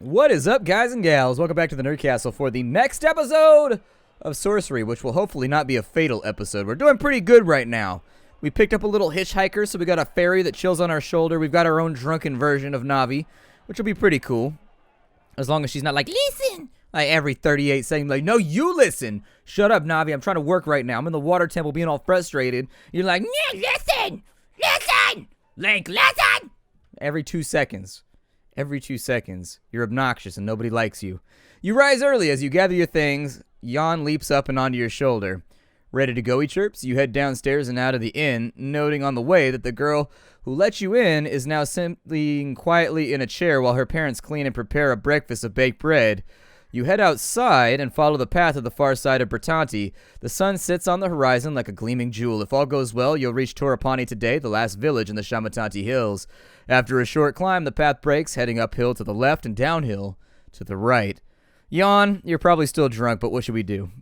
What is up, guys and gals? Welcome back to the NerdCastle for the next episode of Sorcery, which will hopefully not be a fatal episode. We're doing pretty good right now. We picked up a little hitchhiker, so we got a fairy that chills on our shoulder. We've got our own drunken version of Navi, which will be pretty cool. As long as she's not like, listen! Like every 38 seconds, like, no, you listen! Shut up, Navi, I'm trying to work right now. I'm in the water temple being all frustrated. You're like, listen! Listen! Link, listen! Every 2 seconds. Every 2 seconds, you're obnoxious and nobody likes you. You rise early as you gather your things. Jan leaps up and onto your shoulder. Ready to go, he chirps. You head downstairs and out of the inn, noting on the way that the girl who let you in is now simply quietly in a chair while her parents clean and prepare a breakfast of baked bread. You head outside and follow the path of the far side of Bertanti. The sun sits on the horizon like a gleaming jewel. If all goes well, you'll reach Torapani today, the last village in the Shamatanti Hills. After a short climb, the path breaks, heading uphill to the left and downhill to the right. Jan, you're probably still drunk, but what should we do?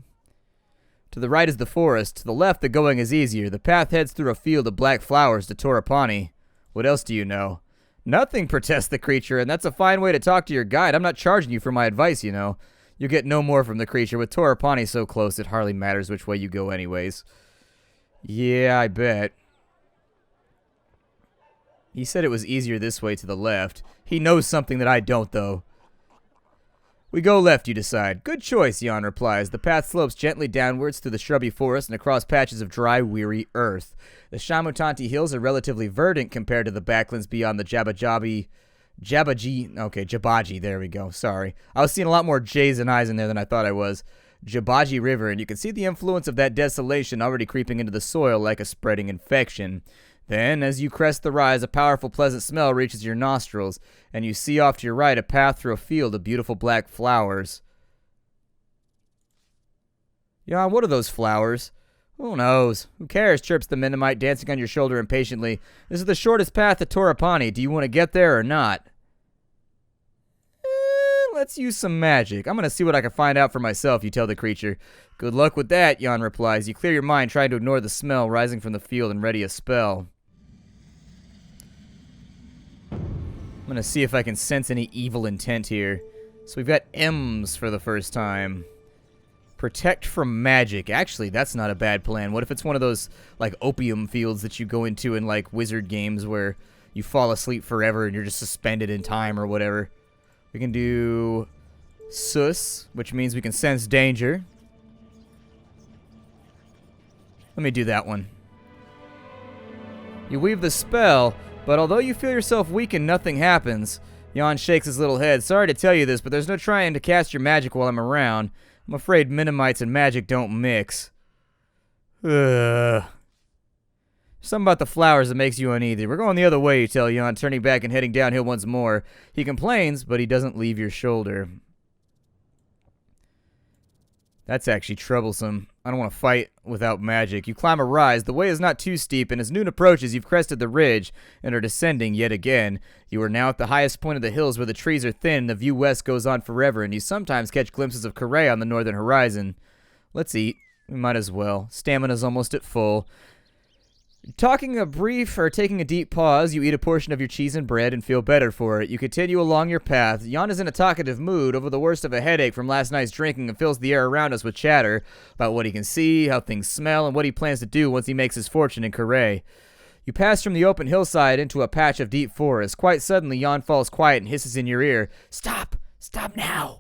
To the right is the forest. To the left, the going is easier. The path heads through a field of black flowers to Torapani. What else do you know? Nothing, protests the creature, and that's a fine way to talk to your guide. I'm not charging you for my advice, you know. You'll get no more from the creature. With Torapani so close, it hardly matters which way you go anyways. Yeah, I bet. He said it was easier this way to the left. He knows something that I don't, though. We go left, you decide. Good choice, Jan replies. The path slopes gently downwards through the shrubby forest and across patches of dry, weary earth. The Shamutanti Hills are relatively verdant compared to the backlands beyond the Jabaji, there we go, sorry. I was seeing a lot more J's and I's in there than I thought I was. Jabaji River, and you can see the influence of that desolation already creeping into the soil like a spreading infection. Then, as you crest the rise, a powerful, pleasant smell reaches your nostrils, and you see off to your right a path through a field of beautiful black flowers. Jan, what are those flowers? Who knows? Who cares? Chirps the Mennonite, dancing on your shoulder impatiently. This is the shortest path to Torapani. Do you want to get there or not? Let's use some magic. I'm going to see what I can find out for myself, you tell the creature. Good luck with that, Jan replies. You clear your mind, trying to ignore the smell rising from the field and ready a spell. I'm going to see if I can sense any evil intent here. So we've got M's for the first time. Protect from magic. Actually, that's not a bad plan. What if it's one of those, like, opium fields that you go into in, like, wizard games where you fall asleep forever and you're just suspended in time or whatever? We can do Sus, which means we can sense danger. Let me do that one. You weave the spell, but although you feel yourself weaken, nothing happens. Jan shakes his little head. Sorry to tell you this, but there's no trying to cast your magic while I'm around. I'm afraid Mennonites and magic don't mix. Ugh. Something about the flowers that makes you uneasy. We're going the other way, you tell Jan, turning back and heading downhill once more. He complains, but he doesn't leave your shoulder. That's actually troublesome. I don't want to fight without magic. You climb a rise. The way is not too steep, and as noon approaches, you've crested the ridge and are descending yet again. You are now at the highest point of the hills where the trees are thin and the view west goes on forever, and you sometimes catch glimpses of Correa on the northern horizon. Let's eat. We might as well. Stamina's almost at full. Taking a deep pause, you eat a portion of your cheese and bread and feel better for it. You continue along your path. Jan is in a talkative mood over the worst of a headache from last night's drinking and fills the air around us with chatter about what he can see, how things smell, and what he plans to do once he makes his fortune in Correa. You pass from the open hillside into a patch of deep forest. Quite suddenly, Jan falls quiet and hisses in your ear. Stop! Stop now!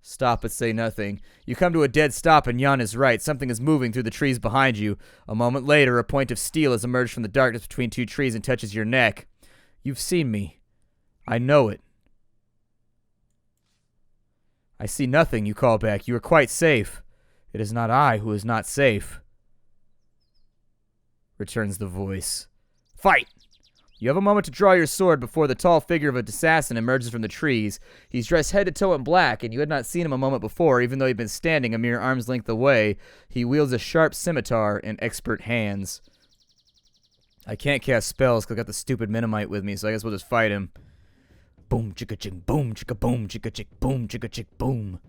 Stop but say nothing. You come to a dead stop and Jan is right. Something is moving through the trees behind you. A moment later, a point of steel has emerged from the darkness between two trees and touches your neck. You've seen me. I know it. I see nothing, you call back. You are quite safe. It is not I who is not safe. Returns the voice. Fight! You have a moment to draw your sword before the tall figure of a assassin emerges from the trees. He's dressed head to toe in black, and you had not seen him a moment before, even though he'd been standing a mere arm's length away. He wields a sharp scimitar in expert hands. I can't cast spells because I got the stupid Mennonite with me, so I guess we'll just fight him. Boom, chicka chick, boom, chicka boom, chicka chick, boom, chicka chick, boom.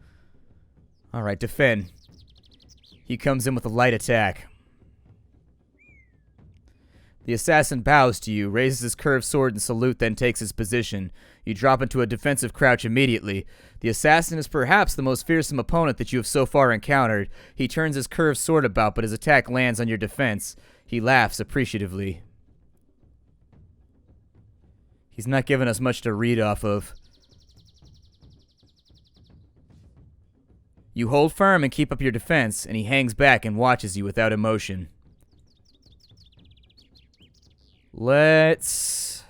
Alright, defend. He comes in with a light attack. The assassin bows to you, raises his curved sword in salute, then takes his position. You drop into a defensive crouch immediately. The assassin is perhaps the most fearsome opponent that you have so far encountered. He turns his curved sword about, but his attack lands on your defense. He laughs appreciatively. He's not giving us much to read off of. You hold firm and keep up your defense, and he hangs back and watches you without emotion. Let's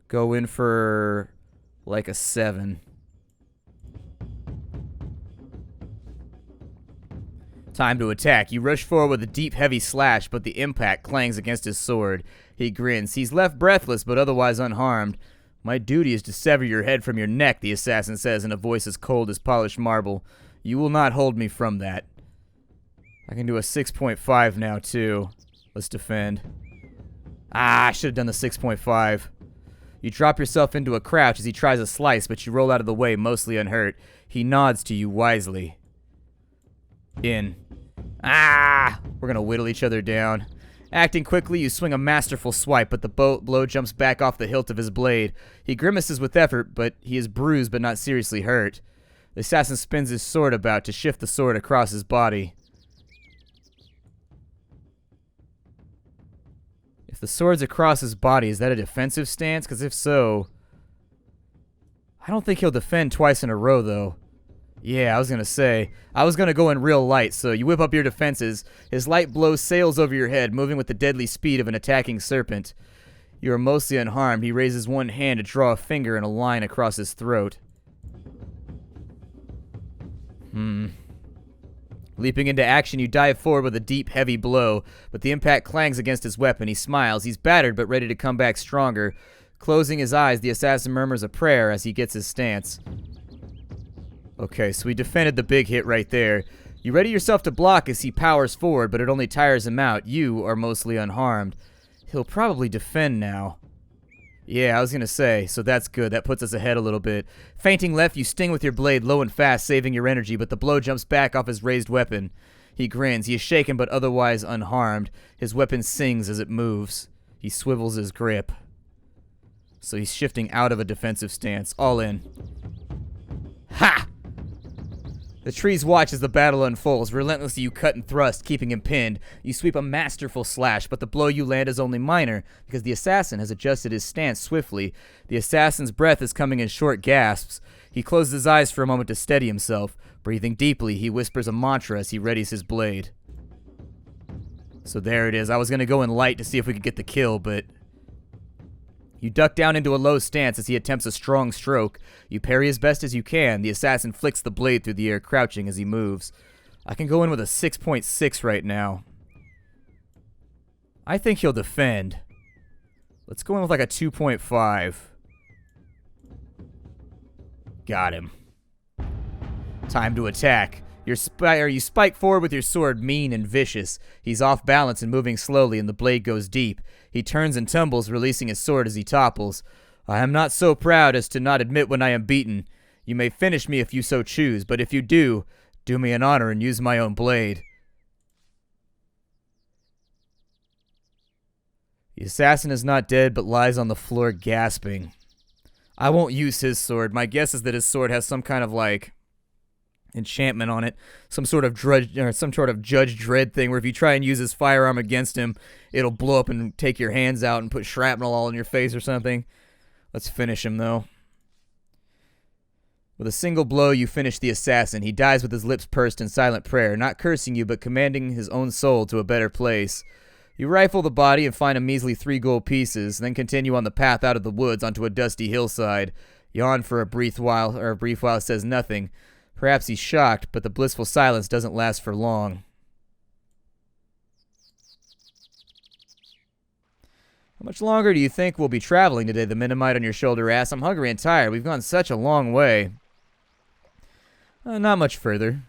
go in for like a 7. Time to attack. You rush forward with a deep, heavy slash, but the impact clangs against his sword. He grins. He's left breathless, but otherwise unharmed. My duty is to sever your head from your neck, the assassin says in a voice as cold as polished marble. You will not hold me from that. I can do a 6.5 now, too. Let's defend. I should have done the 6.5. You drop yourself into a crouch as he tries a slice, but you roll out of the way, mostly unhurt. He nods to you wisely. In. We're gonna whittle each other down. Acting quickly, you swing a masterful swipe, but the blow jumps back off the hilt of his blade. He grimaces with effort, but he is bruised but not seriously hurt. The assassin spins his sword about to shift the sword across his body. If the sword's across his body, is that a defensive stance? Because if so, I don't think he'll defend twice in a row, though. Yeah, I was going to say. I was going to go in real light, so you whip up your defenses. His light blow sails over your head, moving with the deadly speed of an attacking serpent. You are mostly unharmed. He raises one hand to draw a finger in a line across his throat. Leaping into action, you dive forward with a deep, heavy blow, but the impact clangs against his weapon. He smiles. He's battered, but ready to come back stronger. Closing his eyes, the assassin murmurs a prayer as he gets his stance. Okay, so we defended the big hit right there. You ready yourself to block as he powers forward, but it only tires him out. You are mostly unharmed. He'll probably defend now. Yeah, I was gonna say, so that's good. That puts us ahead a little bit. Feinting left, you sting with your blade low and fast, saving your energy, but the blow jumps back off his raised weapon. He grins. He is shaken but otherwise unharmed. His weapon sings as it moves. He swivels his grip. So he's shifting out of a defensive stance. All in. Ha! The trees watch as the battle unfolds. Relentlessly, you cut and thrust, keeping him pinned. You sweep a masterful slash, but the blow you land is only minor, because the assassin has adjusted his stance swiftly. The assassin's breath is coming in short gasps. He closes his eyes for a moment to steady himself. Breathing deeply, he whispers a mantra as he readies his blade. So there it is. I was going to go in light to see if we could get the kill, but... You duck down into a low stance as he attempts a strong stroke. You parry as best as you can. The assassin flicks the blade through the air, crouching as he moves. I can go in with a 6.6 right now. I think he'll defend. Let's go in with like a 2.5. Got him. Time to attack. You spike forward with your sword, mean and vicious. He's off balance and moving slowly, and the blade goes deep. He turns and tumbles, releasing his sword as he topples. I am not so proud as to not admit when I am beaten. You may finish me if you so choose, but if you do, do me an honor and use my own blade. The assassin is not dead, but lies on the floor gasping. I won't use his sword. My guess is that his sword has some kind of, like, enchantment on it, some sort of Judge Dredd thing where if you try and use his firearm against him, it'll blow up and take your hands out and put shrapnel all in your face or something. Let's finish him, though. With a single blow, you finish the assassin. He dies with his lips pursed in silent prayer, not cursing you, but commanding his own soul to a better place. You rifle the body and find a measly 3 gold pieces, then continue on the path out of the woods onto a dusty hillside. Yawn for a brief while, says nothing. Perhaps he's shocked, but the blissful silence doesn't last for long. How much longer do you think we'll be traveling today? The Mennonite on your shoulder asks. I'm hungry and tired. We've gone such a long way. Not much further.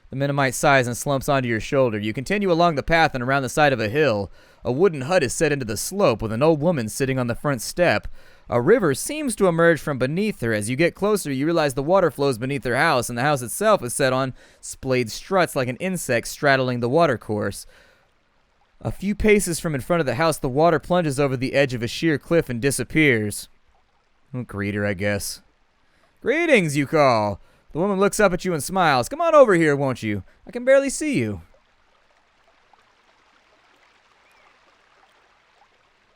The Mennonite sighs and slumps onto your shoulder. You continue along the path and around the side of a hill. A wooden hut is set into the slope with an old woman sitting on the front step. A river seems to emerge from beneath her. As you get closer, you realize the water flows beneath her house, and the house itself is set on splayed struts like an insect straddling the watercourse. A few paces from in front of the house, the water plunges over the edge of a sheer cliff and disappears. Greeter, I guess. Greetings, you call. The woman looks up at you and smiles. Come on over here, won't you? I can barely see you.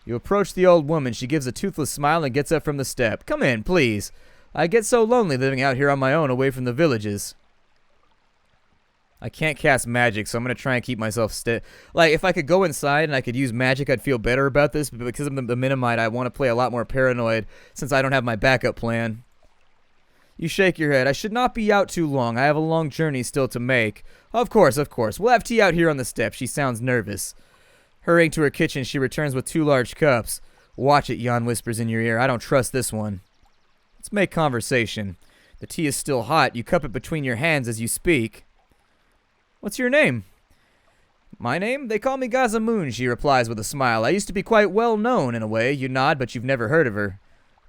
You approach the old woman. She gives a toothless smile and gets up from the step. Come in, please. I get so lonely living out here on my own away from the villages. I can't cast magic, so I'm going to try and keep myself still. Like, if I could go inside and I could use magic, I'd feel better about this. But because I'm the Minimite, I want to play a lot more paranoid since I don't have my backup plan. You shake your head. I should not be out too long. I have a long journey still to make. Of course, of course. We'll have tea out here on the steps. She sounds nervous. Hurrying to her kitchen, she returns with 2 large cups. Watch it, Jan whispers in your ear. I don't trust this one. Let's make conversation. The tea is still hot. You cup it between your hands as you speak. What's your name? My name? They call me Gazamoon, she replies with a smile. I used to be quite well known in a way. You nod, but you've never heard of her.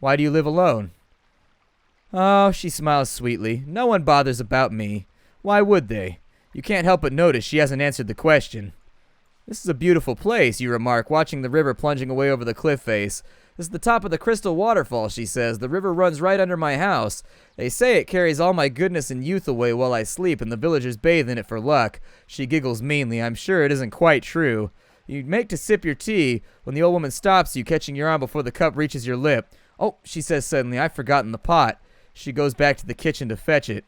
Why do you live alone? Oh, she smiles sweetly. No one bothers about me. Why would they? You can't help but notice she hasn't answered the question. This is a beautiful place, you remark, watching the river plunging away over the cliff face. This is the top of the crystal waterfall, she says. The river runs right under my house. They say it carries all my goodness and youth away while I sleep, and the villagers bathe in it for luck. She giggles meanly. I'm sure it isn't quite true. You make to sip your tea when the old woman stops you, catching your arm before the cup reaches your lip. Oh, she says suddenly, I've forgotten the pot. She goes back to the kitchen to fetch it.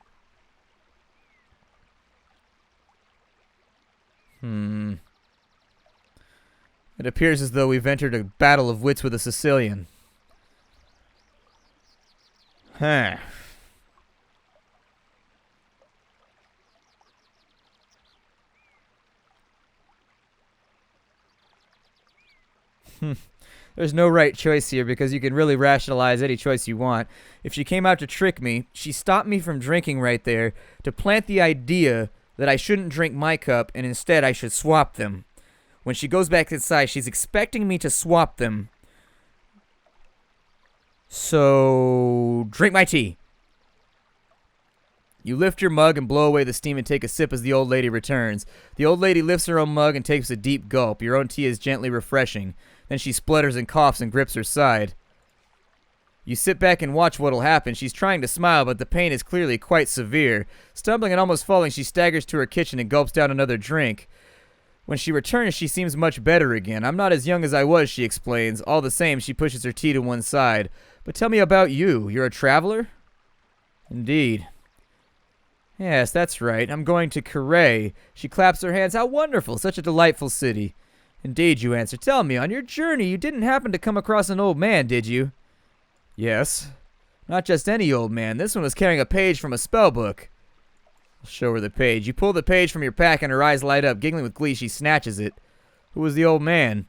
It appears as though we've entered a battle of wits with a Sicilian. Huh. There's no right choice here because you can really rationalize any choice you want. If she came out to trick me, she stopped me from drinking right there to plant the idea that I shouldn't drink my cup and instead I should swap them. When she goes back inside, she's expecting me to swap them. So, drink my tea. You lift your mug and blow away the steam and take a sip as the old lady returns. The old lady lifts her own mug and takes a deep gulp. Your own tea is gently refreshing. Then she splutters and coughs and grips her side. You sit back and watch what'll happen. She's trying to smile, but the pain is clearly quite severe. Stumbling and almost falling, she staggers to her kitchen and gulps down another drink. When she returns, she seems much better again. I'm not as young as I was, she explains. All the same, she pushes her tea to one side. But tell me about you. You're a traveler? Indeed. Yes, that's right. I'm going to Carré. She claps her hands. How wonderful. Such a delightful city. Indeed, you answer. Tell me, on your journey, you didn't happen to come across an old man, did you? Yes. Not just any old man. This one was carrying a page from a spell book. I'll show her the page. You pull the page from your pack and her eyes light up. Giggling with glee, she snatches it. Who was the old man?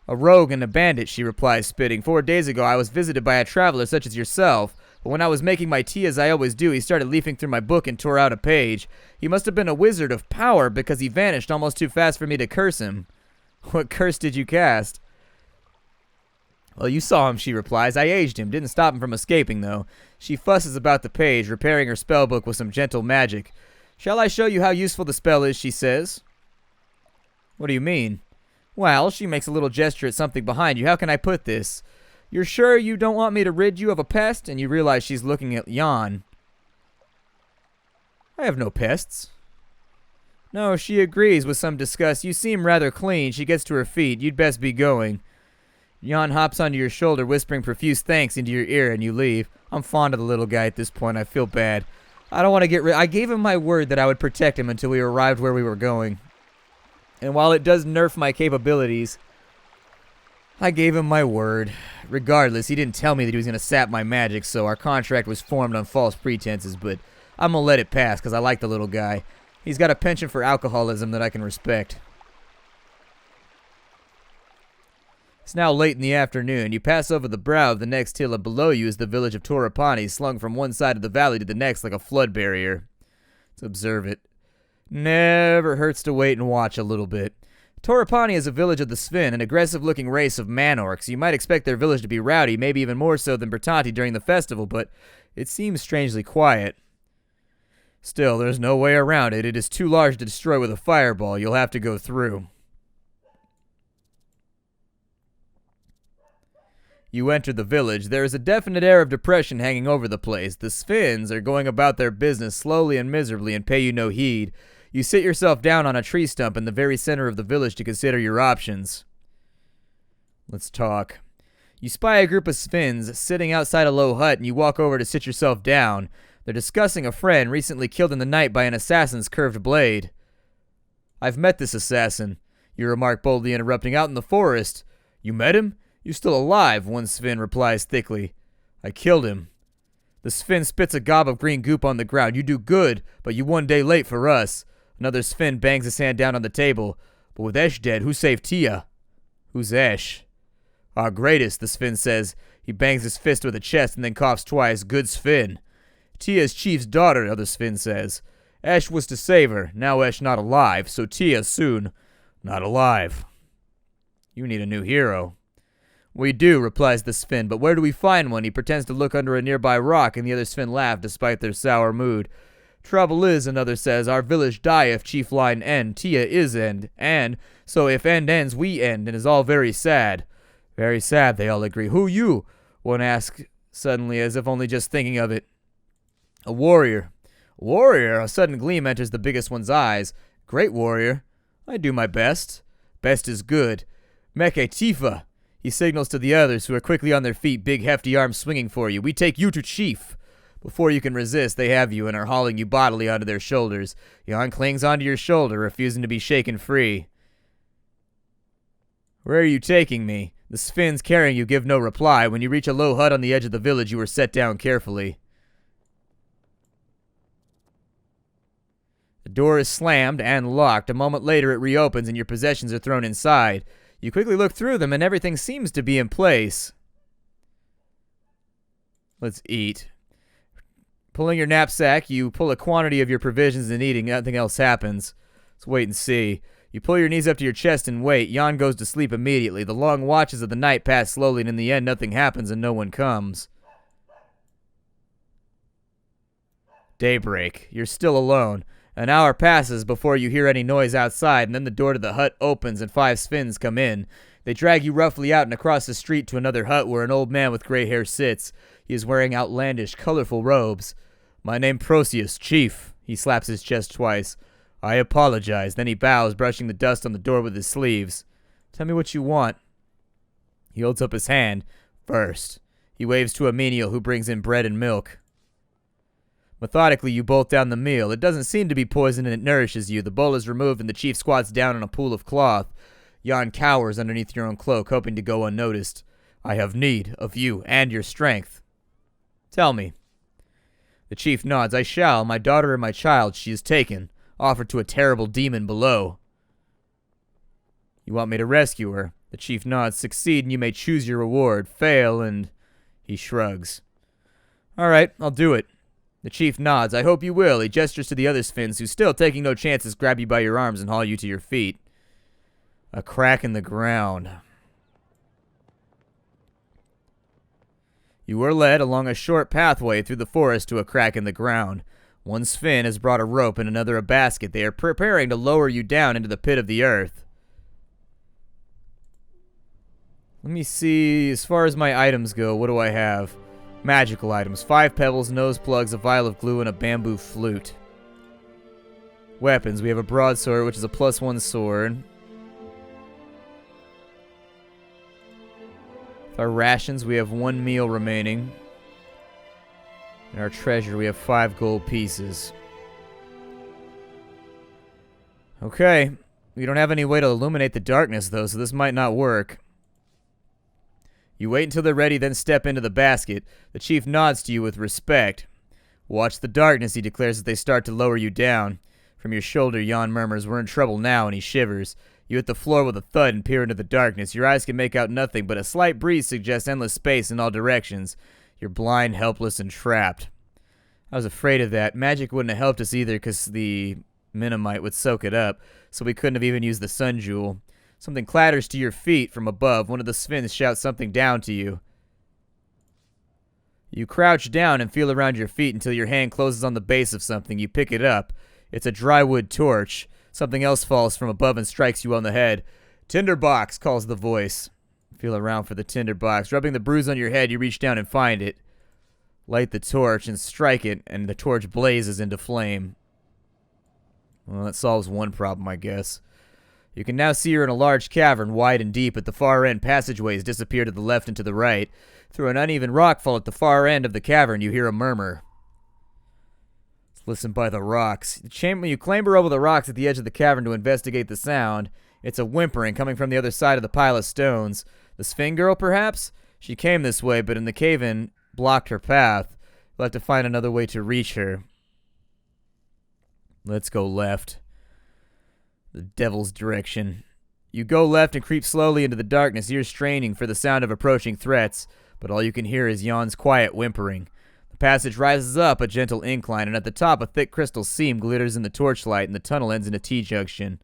A rogue and a bandit, she replies, spitting. 4 days ago, I was visited by a traveler such as yourself. But when I was making my tea, as I always do, he started leafing through my book and tore out a page. He must have been a wizard of power because he vanished almost too fast for me to curse him. What curse did you cast? Well, you saw him, she replies. I aged him. Didn't stop him from escaping, though. She fusses about the page, repairing her spellbook with some gentle magic. Shall I show you how useful the spell is, she says. What do you mean? Well, she makes a little gesture at something behind you. How can I put this? You're sure you don't want me to rid you of a pest? And you realize she's looking at Jan. I have no pests. No, she agrees with some disgust. You seem rather clean. She gets to her feet. You'd best be going. Jan hops onto your shoulder, whispering profuse thanks into your ear, and you leave. I'm fond of the little guy at this point. I feel bad. I don't want to get rid. I gave him my word that I would protect him until we arrived where we were going. And while it does nerf my capabilities, I gave him my word. Regardless, he didn't tell me that he was going to sap my magic, so our contract was formed on false pretenses, but I'm going to let it pass because I like the little guy. He's got a penchant for alcoholism that I can respect. It's now late in the afternoon. You pass over the brow of the next hill, and below you is the village of Torrepani, slung from one side of the valley to the next like a flood barrier. Let's observe it. Never hurts to wait and watch a little bit. Torrepani is a village of the Sven, an aggressive-looking race of man-orcs. You might expect their village to be rowdy, maybe even more so than Bertanti during the festival, but it seems strangely quiet. Still, there's no way around it. It is too large to destroy with a fireball. You'll have to go through. You enter the village. There is a definite air of depression hanging over the place. The Sphins are going about their business slowly and miserably and pay you no heed. You sit yourself down on a tree stump in the very center of the village to consider your options. Let's talk. You spy a group of Sphins sitting outside a low hut, and you walk over to sit yourself down. They're discussing a friend recently killed in the night by an assassin's curved blade. I've met this assassin, you remark boldly, interrupting. Out in the forest. You met him? You're still alive, one Sphyn replies thickly. I killed him. The Sphyn spits a gob of green goop on the ground. You do good, but you one day late for us. Another Sphyn bangs his hand down on the table. But with Esh dead, who saved Tia? Who's Esh? Our greatest, the Sphyn says. He bangs his fist with a chest and then coughs twice. Good Sphyn. Tia's chief's daughter, other Sphyn says. Esh was to save her. Now Esh not alive, so Tia soon not alive. You need a new hero. We do, replies the Sphyn, but where do we find one? He pretends to look under a nearby rock, and the other Sphyn laugh despite their sour mood. Trouble is, another says, our village die if chief line end. Tia is end, and so if end ends, we end, and is all very sad. Very sad, they all agree. Who you? One asks suddenly, as if only just thinking of it. A warrior. Warrior? A sudden gleam enters the biggest one's eyes. Great warrior. I do my best. Best is good. Meke Tifa. He signals to the others, who are quickly on their feet, big hefty arms swinging for you. We take you to chief. Before you can resist, they have you and are hauling you bodily onto their shoulders. Jan clings onto your shoulder, refusing to be shaken free. Where are you taking me? The Sphins carrying you give no reply. When you reach a low hut on the edge of the village, you are set down carefully. The door is slammed and locked. A moment later, it reopens and your possessions are thrown inside. You quickly look through them and everything seems to be in place. Let's eat. Pulling your knapsack, you pull a quantity of your provisions and eating. Nothing else happens. Let's wait and see. You pull your knees up to your chest and wait. Jan goes to sleep immediately. The long watches of the night pass slowly, and in the end, nothing happens and no one comes. Daybreak. You're still alone. An hour passes before you hear any noise outside, and then the door to the hut opens and 5 Sphins come in. They drag you roughly out and across the street to another hut where an old man with gray hair sits. He is wearing outlandish, colorful robes. My name Proceus, chief. He slaps his chest twice. I apologize. Then he bows, brushing the dust on the door with his sleeves. Tell me what you want. He holds up his hand. First. He waves to a menial who brings in bread and milk. Methodically, you bolt down the meal. It doesn't seem to be poison and it nourishes you. The bowl is removed and the chief squats down on a pool of cloth. Jan cowers underneath your own cloak, hoping to go unnoticed. I have need of you and your strength. Tell me. The chief nods. I shall. My daughter and my child, she is taken. Offered to a terrible demon below. You want me to rescue her? The chief nods. Succeed and you may choose your reward. Fail and... He shrugs. All right, I'll do it. The chief nods. I hope you will. He gestures to the other Sphins, who, still taking no chances, grab you by your arms and haul you to your feet. A crack in the ground. You are led along a short pathway through the forest to a crack in the ground. One Sphyn has brought a rope and another a basket. They are preparing to lower you down into the pit of the earth. Let me see. As far as my items go, what do I have? Magical items. 5 pebbles, nose plugs, a vial of glue, and a bamboo flute. Weapons. We have a broadsword, which is a +1 sword. With our rations, we have 1 meal remaining. In our treasure, we have 5 gold pieces. Okay. We don't have any way to illuminate the darkness, though, so this might not work. You wait until they're ready, then step into the basket. The chief nods to you with respect. Watch the darkness, he declares as they start to lower you down. From your shoulder, Jan murmurs, we're in trouble now, and he shivers. You hit the floor with a thud and peer into the darkness. Your eyes can make out nothing, but a slight breeze suggests endless space in all directions. You're blind, helpless, and trapped. I was afraid of that. Magic wouldn't have helped us either because the Minimite would soak it up, so we couldn't have even used the sun jewel. Something clatters to your feet from above. One of the Sphins shouts something down to you. You crouch down and feel around your feet until your hand closes on the base of something. You pick it up. It's a drywood torch. Something else falls from above and strikes you on the head. Tinderbox, calls the voice. Feel around for the tinderbox. Rubbing the bruise on your head, you reach down and find it. Light the torch and strike it, and the torch blazes into flame. Well, that solves one problem, I guess. You can now see you're in a large cavern, wide and deep. At the far end, passageways disappear to the left and to the right. Through an uneven rockfall at the far end of the cavern, you hear a murmur. Let's listen by the rocks. You clamber over the rocks at the edge of the cavern to investigate the sound. It's a whimpering coming from the other side of the pile of stones. The Sphinx girl, perhaps? She came this way, but in the cave-in blocked her path. You'll have to find another way to reach her. Let's go left. The devil's direction. You go left and creep slowly into the darkness, ears straining for the sound of approaching threats, but all you can hear is Jan's quiet whimpering. The passage rises up a gentle incline, and at the top a thick crystal seam glitters in the torchlight, and the tunnel ends in a T-junction.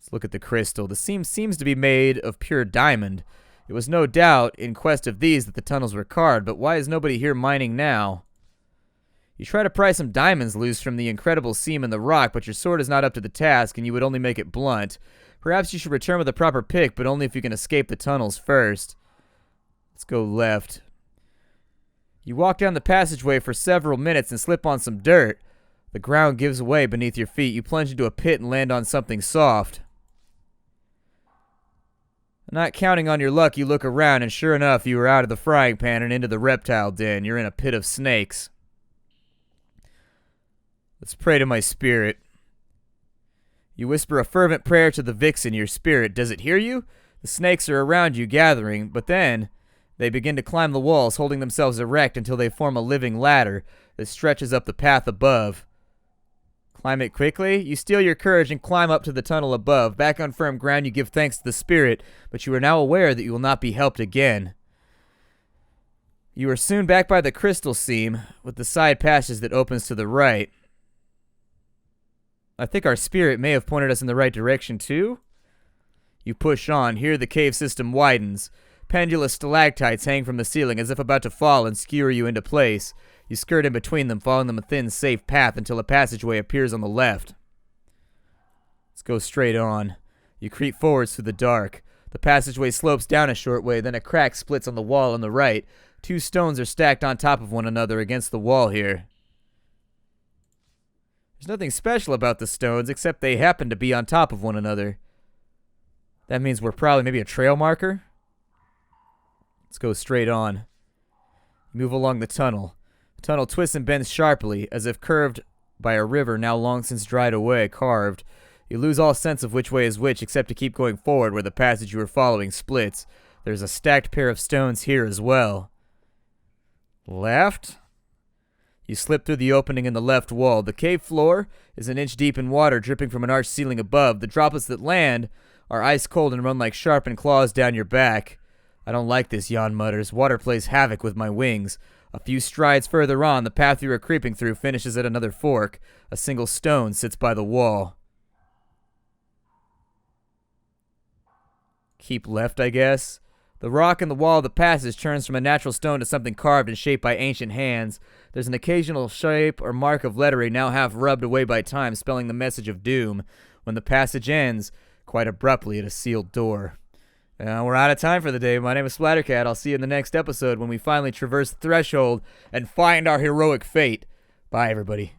Let's look at the crystal. The seam seems to be made of pure diamond. It was no doubt in quest of these that the tunnels were carved, but why is nobody here mining now? You try to pry some diamonds loose from the incredible seam in the rock, but your sword is not up to the task, and you would only make it blunt. Perhaps you should return with a proper pick, but only if you can escape the tunnels first. Let's go left. You walk down the passageway for several minutes and slip on some dirt. The ground gives way beneath your feet. You plunge into a pit and land on something soft. Not counting on your luck, you look around, and sure enough, you are out of the frying pan and into the reptile den. You're in a pit of snakes. Let's pray to my spirit. You whisper a fervent prayer to the vixen, your spirit. Does it hear you? The snakes are around you, gathering, but then they begin to climb the walls, holding themselves erect until they form a living ladder that stretches up the path above. Climb it quickly. You steal your courage and climb up to the tunnel above. Back on firm ground, you give thanks to the spirit, but you are now aware that you will not be helped again. You are soon back by the crystal seam, with the side passage that opens to the right. I think our spirit may have pointed us in the right direction, too. You push on. Here the cave system widens. Pendulous stalactites hang from the ceiling as if about to fall and skewer you into place. You skirt in between them, following them a thin, safe path until a passageway appears on the left. Let's go straight on. You creep forwards through the dark. The passageway slopes down a short way, then a crack splits on the wall on the right. Two stones are stacked on top of one another against the wall here. There's nothing special about the stones, except they happen to be on top of one another. That means we're probably maybe a trail marker. Let's go straight on. Move along the tunnel. The tunnel twists and bends sharply, as if curved by a river now long since dried away, carved. You lose all sense of which way is which, except to keep going forward where the passage you were following splits. There's a stacked pair of stones here as well. Left? You slip through the opening in the left wall. The cave floor is an inch deep in water dripping from an arched ceiling above. The droplets that land are ice cold and run like sharpened claws down your back. I don't like this, Jan mutters. Water plays havoc with my wings. A few strides further on, the path you are creeping through finishes at another fork. A single stone sits by the wall. Keep left, I guess. The rock in the wall of the passage turns from a natural stone to something carved and shaped by ancient hands. There's an occasional shape or mark of lettering now half rubbed away by time, spelling the message of doom. When the passage ends, quite abruptly at a sealed door. We're out of time for the day. My name is Splattercat. I'll see you in the next episode when we finally traverse the threshold and find our heroic fate. Bye, everybody.